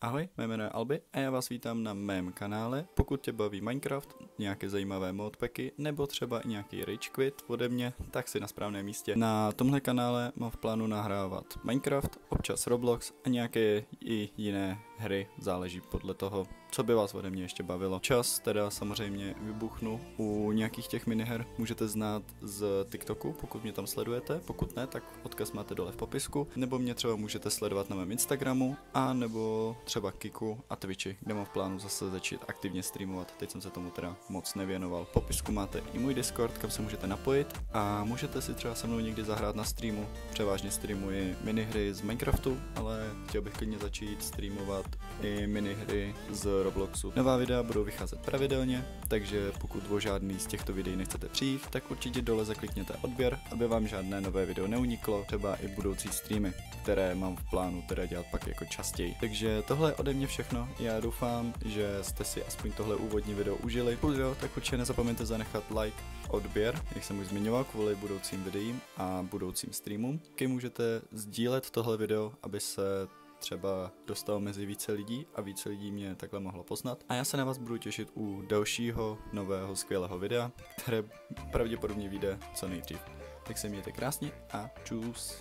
Ahoj, mé jméno je Albi a já vás vítám na mém kanále. Pokud tě baví Minecraft, nějaké zajímavé modpacky nebo třeba i nějaký rage quit ode mě, tak si na správném místě. Na tomhle kanále mám v plánu nahrávat Minecraft, občas Roblox a nějaké i jiné hry, záleží podle toho, co by vás ode mě ještě bavilo. Čas teda samozřejmě vybuchnu u nějakých těch miniher, můžete znát z TikToku, pokud mě tam sledujete, pokud ne, tak odkaz máte dole v popisku, nebo mě třeba můžete sledovat na mém Instagramu, a nebo třeba Kiku a Twitchi, kde mám v plánu zase začít aktivně streamovat, teď jsem se tomu teda moc nevěnoval. V popisku máte i můj Discord, kam se můžete napojit a můžete si třeba se mnou někdy zahrát na streamu, převážně streamuji minihry z Minecraftu, ale chtěl bych klidně začít streamovat i minihry z Robloxu. Nová videa budou vycházet pravidelně, takže pokud o žádný z těchto videí nechcete přijít, tak určitě dole zaklikněte odběr, aby vám žádné nové video neuniklo, třeba i budoucí streamy, které mám v plánu teda dělat pak jako častěji. Takže tohle je ode mě všechno, já doufám, že jste si aspoň tohle úvodní video užili. Pokud jo, tak určitě nezapomeňte zanechat like, odběr, jak jsem už zmiňoval, kvůli budoucím videím a budoucím streamům. Taky můžete sdílet tohle video, aby se třeba dostal mezi více lidí a více lidí mě takhle mohlo poznat. A já se na vás budu těšit u dalšího nového skvělého videa, které pravděpodobně vyjde co nejdřív. Tak se mějte krásně a čus.